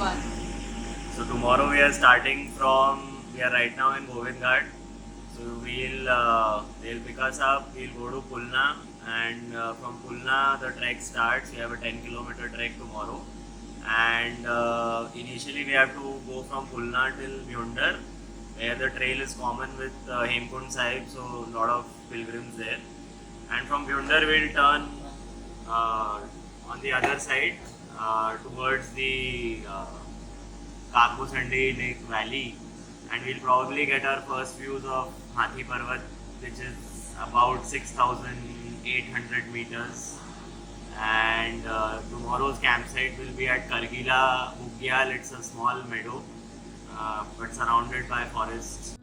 So tomorrow we are starting from, we are right now in Govindghat. So they'll pick us up, we'll go to Pulna, and from Pulna the trek starts. We have a 10-kilometer trek tomorrow. And initially we have to go from Pulna till Bhundar, where the trail is common with Hemkund Sahib, so a lot of pilgrims there. And from Bhundar we'll turn on the other side towards the Kakosandi Lake Valley, and we'll probably get our first views of Hathi Parvat, which is about 6,800 meters. And tomorrow's campsite will be at Kargila Bugyal. It's a small meadow, but surrounded by forests.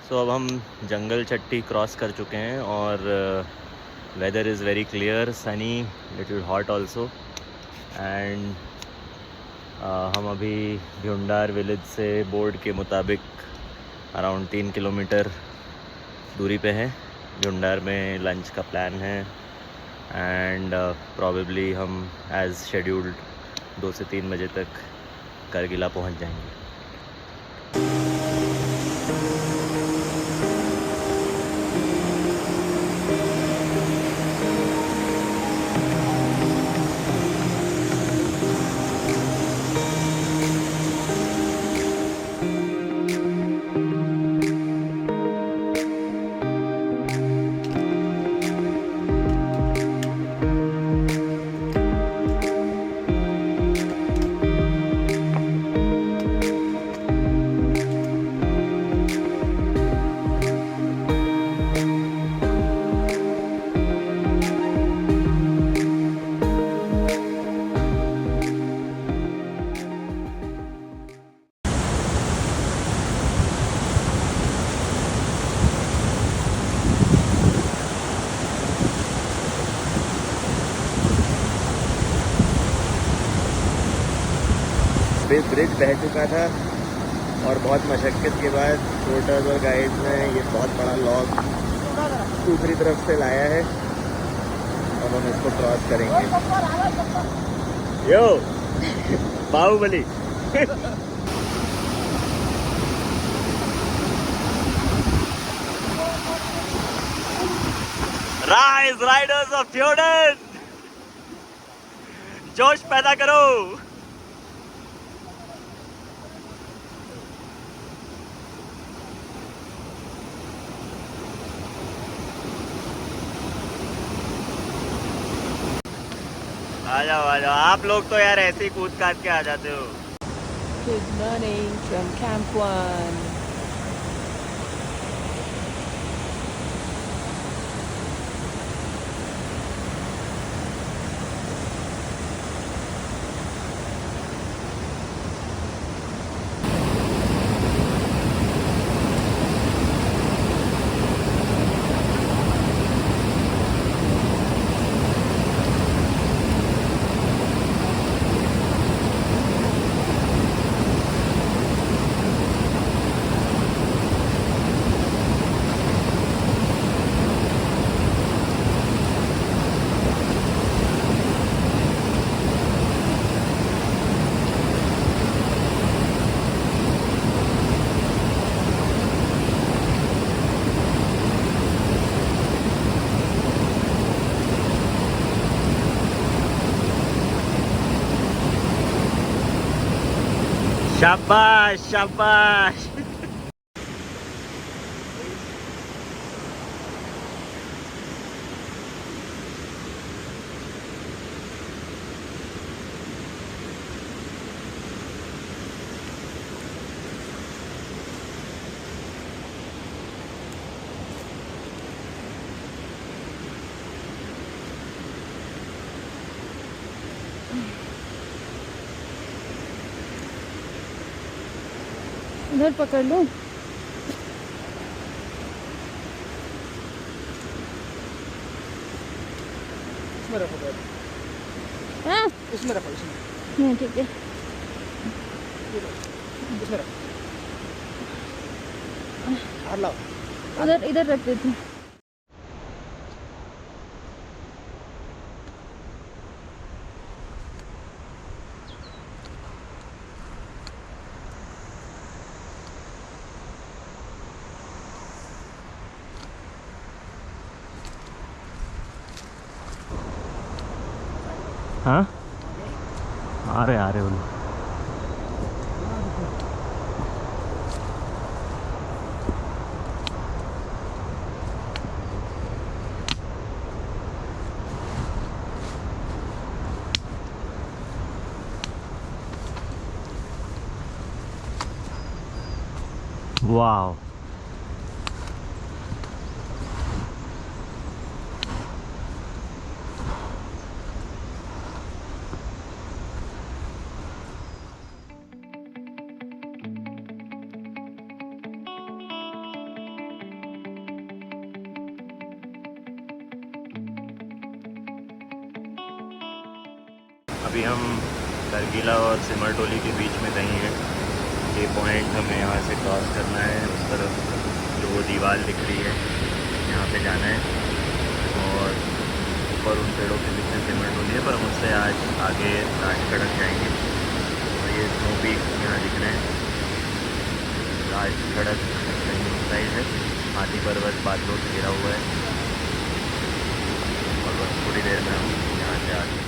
तो अब हम जंगल चट्टी cross कर चुके हैं और weather is very clear, sunny, little hot also. And हम अभी भ्युंडार village से बोर्ड के मुताबिक अराउंड 3 किलोमीटर दूरी पे हैं। भ्युंडार में लंच का प्लान है एंड प्रॉबेबली हम एज़ शेड्यूल्ड 2 से 3 बजे तक करगिला पहुंच जाएंगे। ब्रिज बह चुका था और बहुत मशक्क़त के बाद पोर्टर्स और गाइड्स ने ये बहुत बड़ा लॉग दूसरी तरफ से लाया है। अब हम इसको क्रॉस करेंगे। यो बाहुबली राइज राइडर्स ऑफ फ्योर्डन, जोश पैदा करो। आ जाओ आप लोग तो यार ऐसे ही कूद काट के आ जाते हो। Good morning from Camp 1. शाबाश शाबाश। इधर पकड़ लो। इसमें रखो बैग, हाँ इसमें रखो, इसमें नहीं ठीक है, इसमें रखो, हाथ लाओ। उधर इधर रख देती। हाँ आ रहे बोलो। वाओ अभी हम करगिला और सिमरटोली के बीच में कहीं हैं। ये पॉइंट हमें यहाँ से क्रॉस करना है, उस तरफ जो वो दीवार दिख रही है यहाँ पे जाना है, और ऊपर उन पेड़ों के बीच में सिमरटोली है, पर हम उससे आज आगे राजखड़क जाएंगे। और ये स्नो पीक यहाँ दिख रहे हैं, राजखड़क कहीं उस साइड है, हाथी पर्वत बादलों से घिरा हुआ है, और बस थोड़ी देर में हम यहाँ से आगे।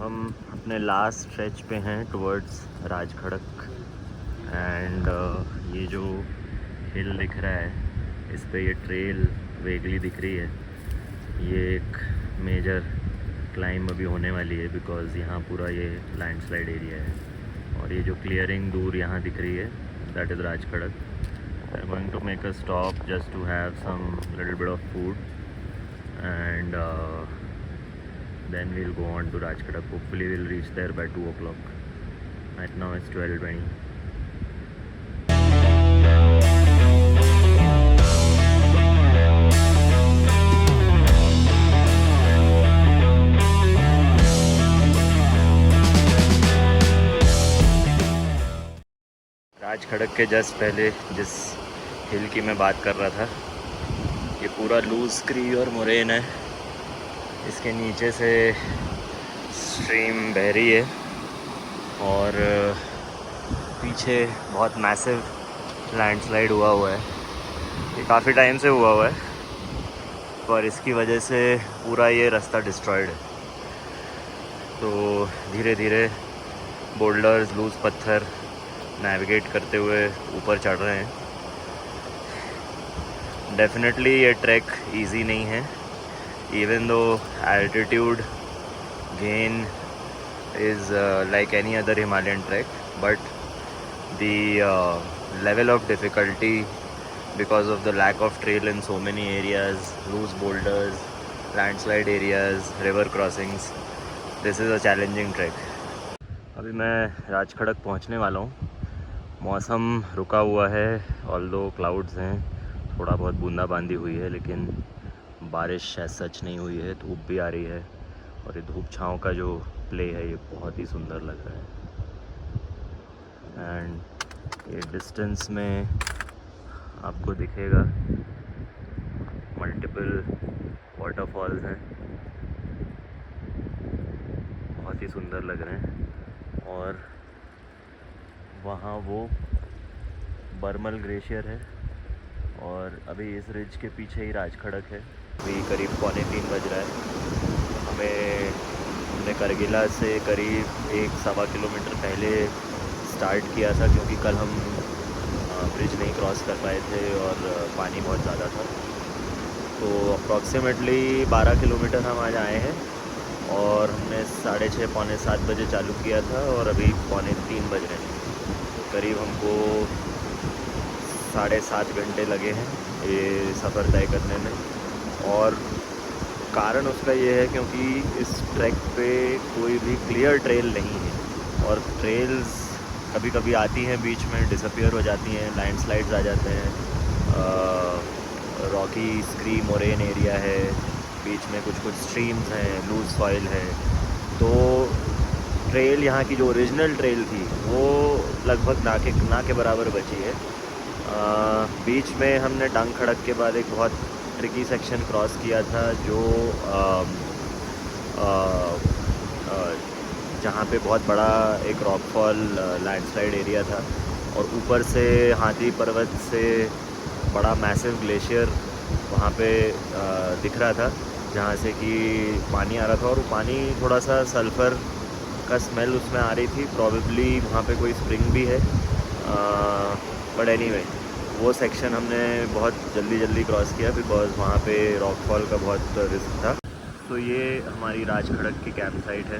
हम अपने लास्ट स्ट्रेच पे हैं टुवर्ड्स राजखड़क, एंड ये जो हिल दिख रहा है इस पे ये ट्रेल वेगली दिख रही है, ये एक मेजर क्लाइंब अभी होने वाली है, बिकॉज़ यहाँ पूरा ये लैंडस्लाइड एरिया है। और ये जो क्लियरिंग दूर यहाँ दिख रही है, that is Rajkharak. I am going to make a stop just to have some little bit of food and then we'll go on to Rajkhadak. Hopefully we'll reach there by 2 o'clock. Right now it's 12:20. राजखड़क के just पहले जिस हिल की मैं बात कर रहा था, ये पूरा लूज क्री और मोरेन है। इसके नीचे से स्ट्रीम बह रही है और पीछे बहुत मैसिव लैंडस्लाइड हुआ है। ये काफ़ी टाइम से हुआ है, पर इसकी वजह से पूरा ये रास्ता डिस्ट्रॉयड है। तो धीरे धीरे बोल्डर्स, लूज पत्थर नेविगेट करते हुए ऊपर चढ़ रहे हैं। डेफिनेटली ये ट्रैक इजी नहीं है, even though altitude gain is like any other Himalayan trek, but the level of difficulty because of the lack of trail in so many areas, loose boulders, landslide areas, river crossings, this is a challenging trek. अभी मैं राजखड़क पहुंचने वाला हूँ। मौसम रुका हुआ है, although clouds हैं, थोड़ा बहुत बूंदाबांदी हुई है, लेकिन बारिश ऐसा सच नहीं हुई है। धूप भी आ रही है और ये धूप छाँव का जो प्ले है ये बहुत ही सुंदर लग रहा है। एंड ये डिस्टेंस में आपको दिखेगा मल्टीपल वाटरफॉल्स हैं, बहुत ही सुंदर लग रहे हैं। और वहाँ वो बर्मल ग्लेशियर है और अभी इस रिज के पीछे ही राजखड़क है। अभी करीब 2:45 बज रहा है। हमने करगिला से करीब 1-1.25 किलोमीटर पहले स्टार्ट किया था, क्योंकि कल हम ब्रिज नहीं क्रॉस कर पाए थे और पानी बहुत ज़्यादा था। तो अप्रॉक्सीमेटली 12 किलोमीटर हम आज आए हैं और हमने 6:30 पौने 7 बजे चालू किया था और अभी 2:45 बज रहे हैं। तो करीब हमको 7.5 घंटे लगे हैं ये सफ़र तय करने में। और कारण उसका ये है क्योंकि इस ट्रैक पे कोई भी क्लियर ट्रेल नहीं है और ट्रेल्स कभी कभी आती हैं, बीच में डिसअपीयर हो जाती हैं, लैंडस्लाइड्स आ जाते हैं, रॉकी स्क्री मोरेन एरिया है, बीच में कुछ स्ट्रीम्स हैं, लूज सॉइल है। तो ट्रेल यहाँ की जो ओरिजिनल ट्रेल थी वो लगभग ना के बराबर बची है। बीच में हमने डांग खड़क के बाद एक बहुत ट्रिकी सेक्शन क्रॉस किया था, जो जहाँ पे बहुत बड़ा एक रॉकफॉल लैंडस्लाइड एरिया था और ऊपर से हाथी पर्वत से बड़ा मैसिव ग्लेशियर वहाँ पे दिख रहा था, जहाँ से कि पानी आ रहा था और वो पानी थोड़ा सा सल्फ़र का स्मेल उसमें आ रही थी। प्रॉबेबली वहाँ पे कोई स्प्रिंग भी है, बट एनीवे वो सेक्शन हमने बहुत जल्दी क्रॉस किया बिकॉज़ वहाँ पे रॉकफॉल का बहुत रिस्क था। तो ये हमारी राजखड़क की कैंप साइट है,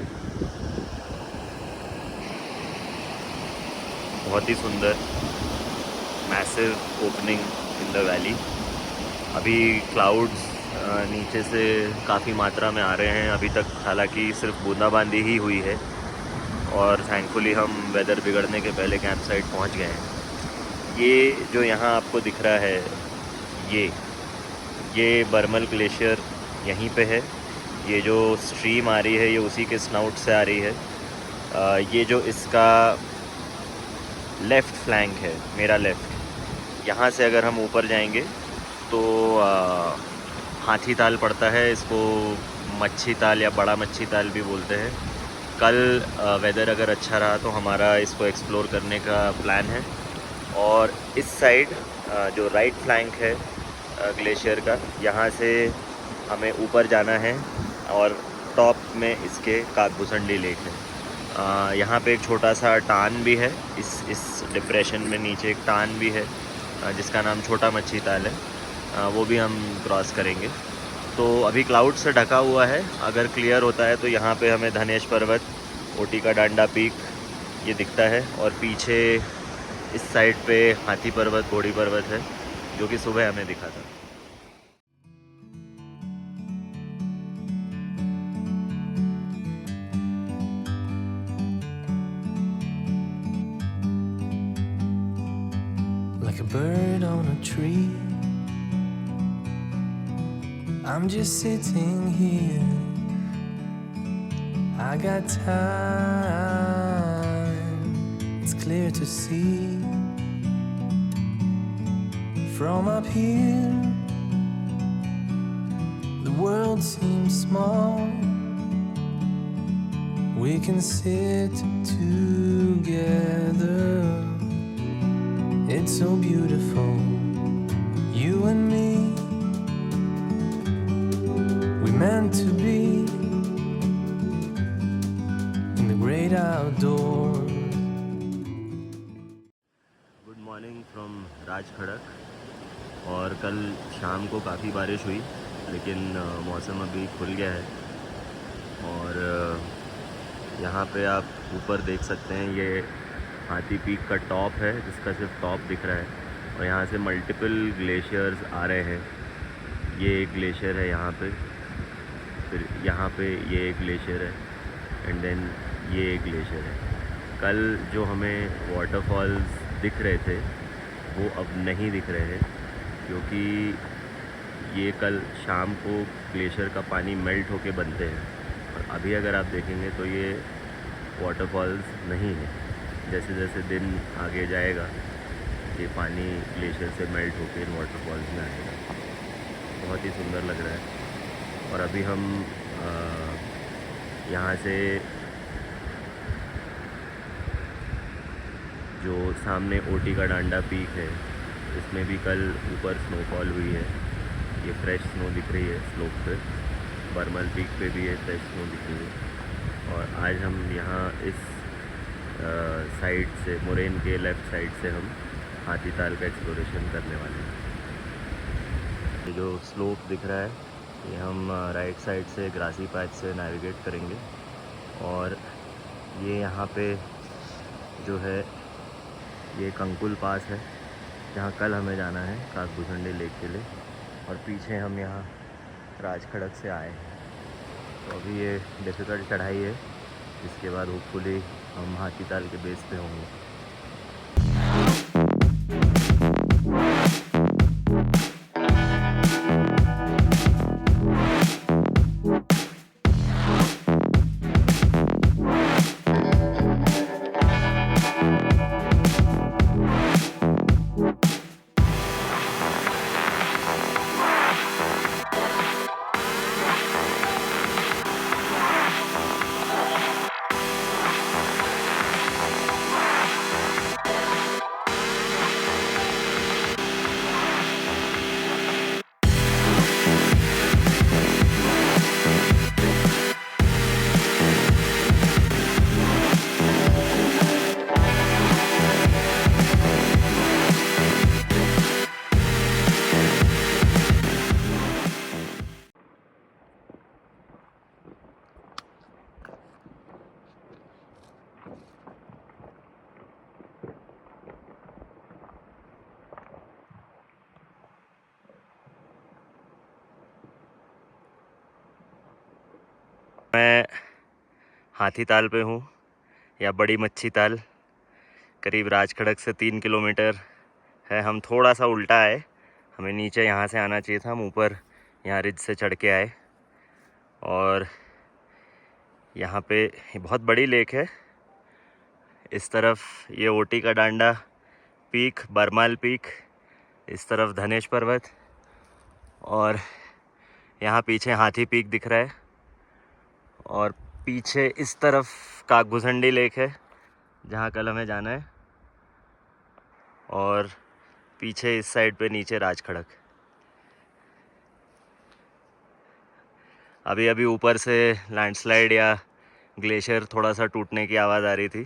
बहुत ही सुंदर massive opening in the valley. अभी क्लाउड्स नीचे से काफ़ी मात्रा में आ रहे हैं। अभी तक हालांकि सिर्फ बूंदाबांदी ही हुई है और थैंकफुली हम वेदर बिगड़ने के पहले कैंप साइट पहुँच गए हैं। ये जो यहाँ आपको दिख रहा है ये बर्मल ग्लेशियर यहीं पे है। ये जो स्ट्रीम आ रही है ये उसी के स्नाउट से आ रही है। ये जो इसका लेफ़्ट फ्लैंक है, मेरा लेफ़्ट, यहाँ से अगर हम ऊपर जाएंगे तो हाथी ताल पड़ता है, इसको मच्छी ताल या बड़ा मच्छी ताल भी बोलते हैं। कल वेदर अगर अच्छा रहा तो हमारा इसको एक्सप्लोर करने का प्लान है। और इस साइड जो राइट फ्लैंक है ग्लेशियर का, यहाँ से हमें ऊपर जाना है और टॉप में इसके काकभूसंडी लेक है। यहाँ पे एक छोटा सा टान भी है, इस डिप्रेशन में नीचे एक टान भी है जिसका नाम छोटा मच्छी ताल है, वो भी हम क्रॉस करेंगे। तो अभी क्लाउड से ढका हुआ है, अगर क्लियर होता है तो यहाँ पे हमें धनेश पर्वत, ओटी का डांडा पीक ये दिखता है, और पीछे इस साइड पे हाथी पर्वत, घोड़ी पर्वत है, जो कि सुबह हमें दिखा था। Like a bird on a tree, I'm just sitting here. I got time, it's clear to see. From up here, the world seems small. We can sit together. It's so beautiful, you and me. We meant to be in the great outdoors. Good morning from Rajkharak. और कल शाम को काफ़ी बारिश हुई, लेकिन मौसम अभी खुल गया है। और यहाँ पे आप ऊपर देख सकते हैं, ये हाथी पीक का टॉप है, जिसका सिर्फ टॉप दिख रहा है, और यहाँ से मल्टीपल ग्लेशियर्स आ रहे हैं। ये एक ग्लेशियर है यहाँ पे, फिर यहाँ पे ये एक ग्लेशियर है, एंड देन ये एक ग्लेशियर है। कल जो हमें वाटरफॉल्स दिख रहे थे वो अब नहीं दिख रहे हैं, क्योंकि ये कल शाम को ग्लेशियर का पानी मेल्ट होके बनते हैं। और अभी अगर आप देखेंगे तो ये वाटरफॉल्स नहीं है। जैसे जैसे दिन आगे जाएगा ये पानी ग्लेशियर से मेल्ट होकर इन वाटरफॉल्स में आएगा। बहुत ही सुंदर लग रहा है। और अभी हम यहाँ से जो सामने ओटी का डांडा पीक है, इसमें भी कल ऊपर स्नोफॉल हुई है। ये फ्रेश स्नो दिख रही है स्लोप पे। बरमल पीक पे भी ये फ्रेश स्नो दिख रही है। और आज हम यहाँ इस साइड से, मोरेन के लेफ़्ट साइड से हम हाथी ताल का एक्सप्लोरेशन करने वाले हैं। ये जो स्लोप दिख रहा है, ये हम राइट साइड से ग्रासी पैच से नेविगेट करेंगे। और ये यहाँ पे जो है ये कंकुल पास है, जहाँ कल हमें जाना है काकभूषणी लेक के लिए। और पीछे हम यहाँ राजखड़क से आए हैं। तो अभी ये डिफ़िकल्ट चढ़ाई है, इसके बाद होपफुली हम हाथी ताल के बेस पे होंगे। मैं हाथी ताल पे हूँ, या बड़ी मच्छी ताल, करीब राजखड़क से 3 किलोमीटर है। हम थोड़ा सा उल्टा आए, हमें नीचे यहाँ से आना चाहिए था, हम ऊपर यहाँ रिज से चढ़ के आए। और यहाँ पे बहुत बड़ी लेक है। इस तरफ ये ओटी का डांडा पीक, बरमाल पीक, इस तरफ धनेश पर्वत, और यहाँ पीछे हाथी पीक दिख रहा है। और पीछे इस तरफ काकभूषणी लेक है, जहाँ कल हमें जाना है। और पीछे इस साइड पे नीचे राजखड़क। अभी अभी ऊपर से लैंडस्लाइड या ग्लेशियर थोड़ा सा टूटने की आवाज़ आ रही थी।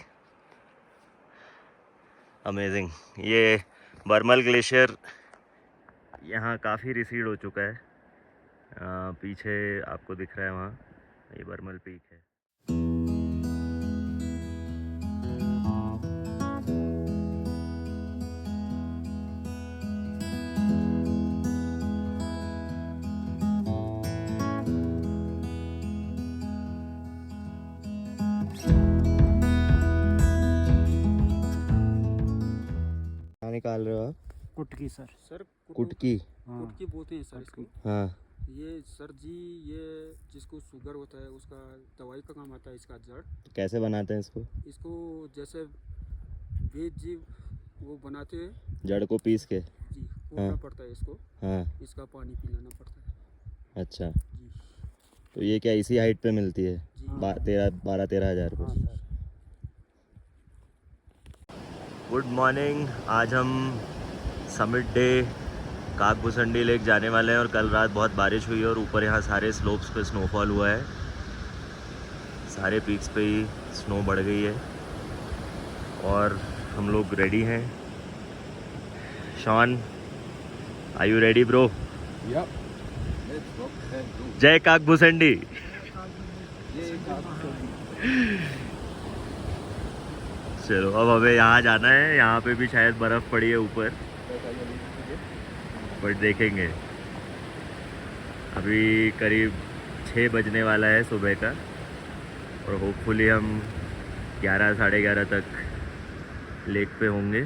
अमेजिंग। ये बरमल ग्लेशियर यहाँ काफ़ी रिसीड हो चुका है, पीछे आपको दिख रहा है वहाँ, ये बर्मल पीक है। क्या निकाल रहे हो आप? कुटकी सर। सर कुटकी? हाँ। कुटकी बोलते हैं सर इसको। हाँ। ये सर जी, ये जिसको शुगर होता है उसका दवाई का काम आता है इसका जड़। कैसे बनाते हैं इसको? इसको जैसे वेद जी वो बनाते हैं, जड़ को पीस के? जी कोड़ना हाँ। पड़ता है इसको। हाँ। इसका पानी पिलाना पड़ता है। अच्छा, जी तो ये क्या इसी हाइट पे मिलती है? जी। 12-13 हज़ार हाँ रुपये। सर। Good morning. आज हम समिट डे काकभूसंडी लेक जाने वाले हैं और कल रात बहुत बारिश हुई और ऊपर यहाँ सारे स्लोप्स पे स्नोफॉल हुआ है, सारे पीक्स पे ही स्नो बढ़ गई है और हम लोग रेडी हैं। Shaun, are you ready bro? Yep. Let's rock and roll. जय काकभूसंडी। चलो अब हमें यहाँ जाना है, यहाँ पे भी शायद बर्फ़ पड़ी है ऊपर, बट देखेंगे। अभी करीब 6 बजने वाला है सुबह का और होपफुली हम 11 साढ़े 11 तक लेक पे होंगे।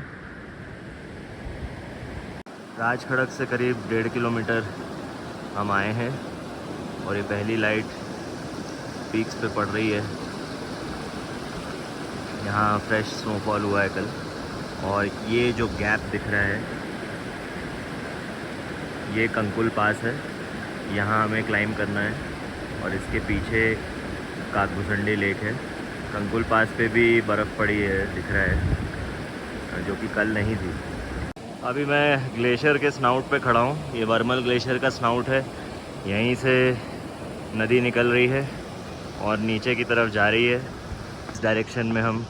राजखड़क से करीब 1.5 किलोमीटर हम आए हैं और ये पहली लाइट पीक्स पे पड़ रही है। यहाँ फ्रेश स्नोफॉल हुआ है कल और ये जो गैप दिख रहा है ये कंकुल पास है, यहाँ हमें क्लाइंब करना है और इसके पीछे काकभूसंडी लेक है। कंकुल पास पे भी बर्फ़ पड़ी है दिख रहा है, जो कि कल नहीं थी। अभी मैं ग्लेशियर के स्नाउट पे खड़ा हूँ, ये बर्मल ग्लेशियर का स्नाउट है, यहीं से नदी निकल रही है और नीचे की तरफ जा रही है। इस डायरेक्शन में हम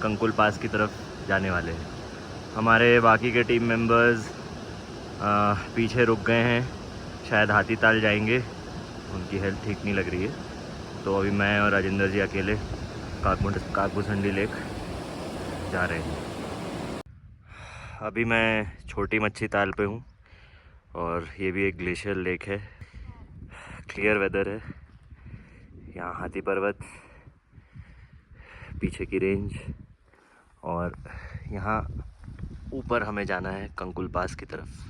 कंकुल पास की तरफ जाने वाले हैं। हमारे बाकी के टीम मेंबर्स पीछे रुक गए हैं, शायद हाथी ताल जाएंगे, उनकी हेल्थ ठीक नहीं लग रही है। तो अभी मैं और राजेंद्र जी अकेले काकभूसंडी लेक जा रहे हैं। अभी मैं छोटी मच्छी ताल पे हूँ और ये भी एक ग्लेशियर लेक है, क्लियर वेदर है। यहाँ हाथी पर्वत, पीछे की रेंज और यहाँ ऊपर हमें जाना है कंकुल पास की तरफ।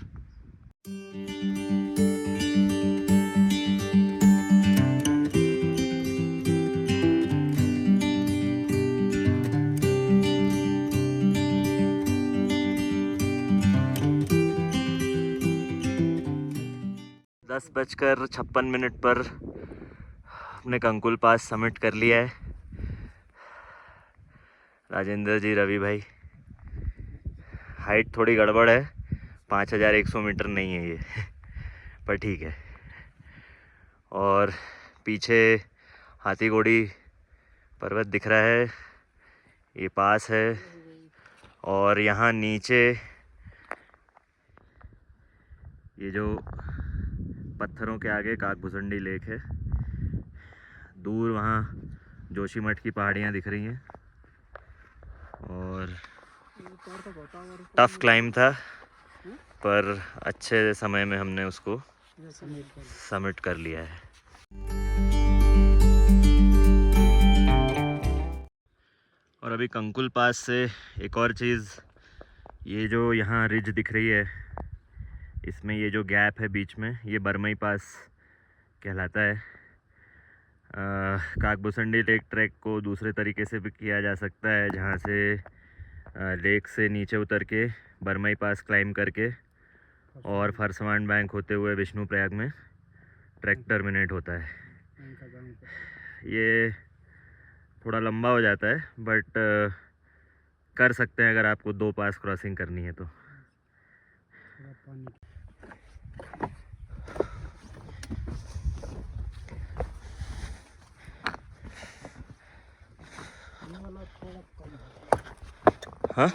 दस 10:56 पर हमने कंकुल पास समिट कर लिया है। राजेंद्र जी, रवि भाई, हाइट थोड़ी गड़बड़ है, 5100 मीटर नहीं है ये पर ठीक है। और पीछे हाथी घोड़ी पर्वत दिख रहा है, ये पास है और यहाँ नीचे ये जो पत्थरों के आगे काकभूसंडी लेक है। दूर वहाँ जोशीमठ की पहाड़ियाँ दिख रही हैं और टफ क्लाइंब था पर अच्छे समय में हमने उसको समिट कर लिया है। और अभी कंकुल पास से एक और चीज़, ये जो यहाँ रिज दिख रही है, इसमें ये जो गैप है बीच में, ये बरमई पास कहलाता है। काकभूसंडी लेक ट्रैक को दूसरे तरीके से भी किया जा सकता है, जहाँ से लेक से नीचे उतर के बरमई पास क्लाइंब करके और फरसवान बैंक होते हुए विष्णुप्रयाग में ट्रैक टर्मिनेट होता है। ये थोड़ा लंबा हो जाता है बट कर सकते हैं अगर आपको 2 पास क्रॉसिंग करनी है तो। हाँ,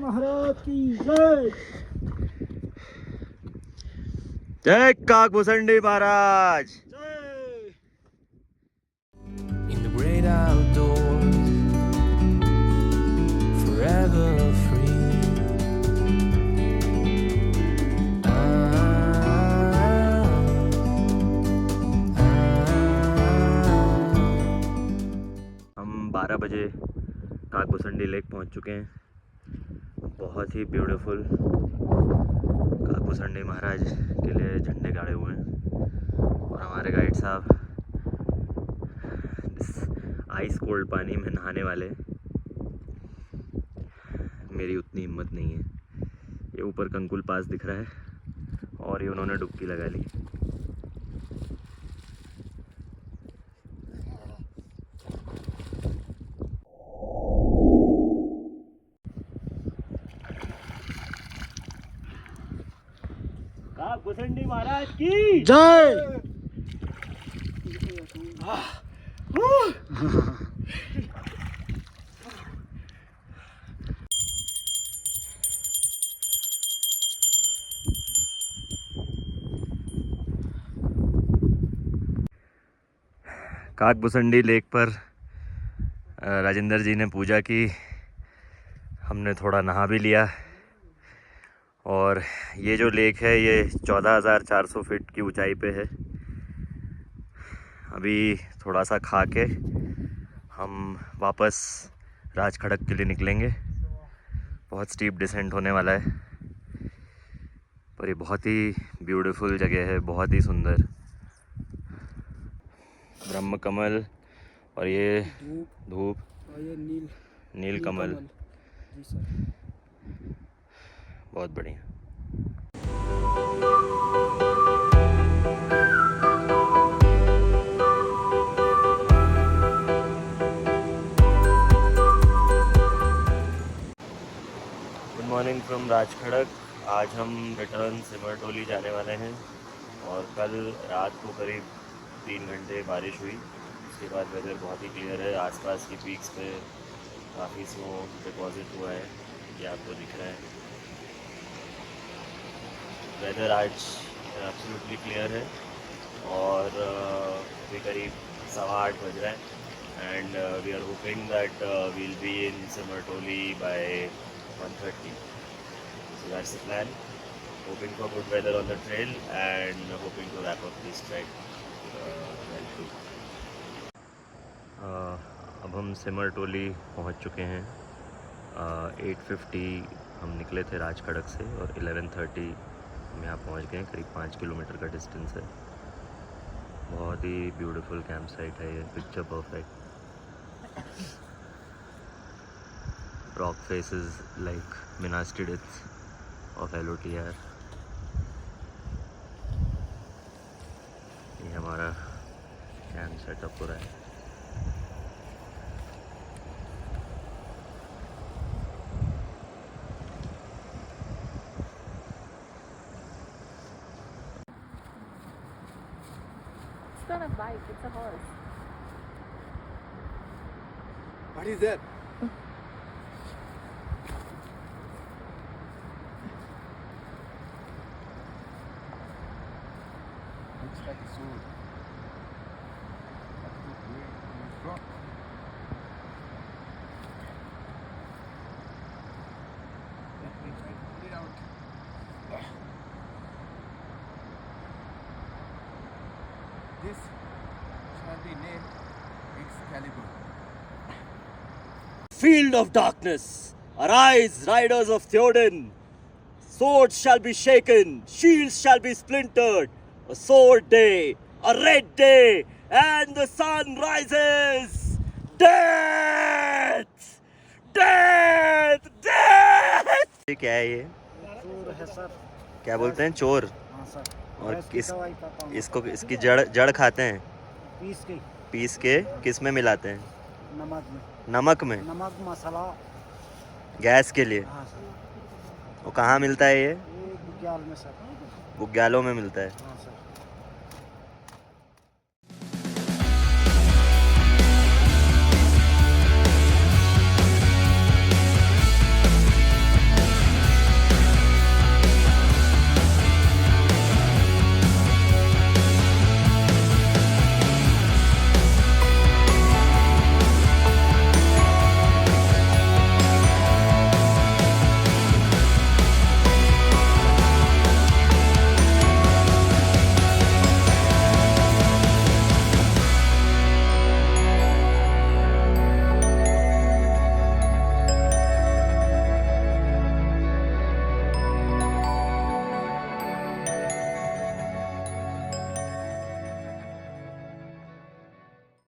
महाराज की जय। जय काकभूषणी महाराज। in the great outdoors, forever free. हम 12 बजे काकभूषणी लेक पहुंच चुके हैं। बहुत ही ब्यूटीफुल काकभूषणी महाराज के लिए झंडे गाड़े हुए हैं और हमारे गाइड साहब आइस कोल्ड पानी में नहाने वाले हैं। मेरी उतनी हिम्मत नहीं है। ये ऊपर कंकुल पास दिख रहा है और ये उन्होंने डुबकी लगा ली। काकभूषणी महाराज की जय। काकभूषणी लेक पर राजेंद्र जी ने पूजा की। हमने थोड़ा नहा भी लिया और ये जो लेक है ये 14,400 फीट की ऊंचाई पे है। अभी थोड़ा सा खा के हम वापस राजखड़क के लिए निकलेंगे। बहुत स्टीप डिसेंट होने वाला है पर ये बहुत ही ब्यूटीफुल जगह है, बहुत ही सुंदर। ब्रह्म कमल और ये धूप और ये नील कमल। जी सर। बहुत बढ़िया। Good morning from Rajkharak. आज हम रिटर्न सिमरटोली जाने वाले हैं और कल रात को करीब 3 घंटे बारिश हुई। उसके बाद वेदर बहुत ही क्लियर है। आसपास की पीक्स पे काफ़ी स्नो डिपॉजिट हुआ है, ये आपको दिख रहा है। वेदर आज एब्सोल्युटली क्लियर है और अभी करीब 8:15 बज रहा है and we are hoping that we'll be in Simartoli by 1:30. So that's the plan. Hoping for good weather on the trail and hoping to wrap up this trek well too. अब हम सिमरटोली पहुंच चुके हैं। 8:50 हम निकले थे राजखड़क से और 11:30 हम यहाँ पहुँच गए। करीब 5 किलोमीटर का डिस्टेंस है। बहुत ही ब्यूटीफुल कैंप साइट है ये, picture perfect. Rock faces like Minas टिडिथ ऑफ LOTR। ये हमारा कैंप सेटअप हो रहा है। It's not a bike, it's a horse. What is that? Looks like a sword. This shall be named Excalibur. Field of darkness, arise, riders of Theoden. Swords shall be shaken, shields shall be splintered. A sword day, a red day, and the sun rises. Death! Death! Death! ये क्या है ये? चोर है sir. क्या बोलते हैं? चोर। हाँ सर। और भैंस की किस दवाई का काम। इसको इसकी जड़ खाते हैं? पीस के पीस के किस में मिलाते हैं? नमक में। नमक में। नमक मसाला। गैस के लिए। हाँ सर। वो कहाँ मिलता है ये? ये बुग्याल में सर। बुग्यालों में मिलता है। हाँ सर।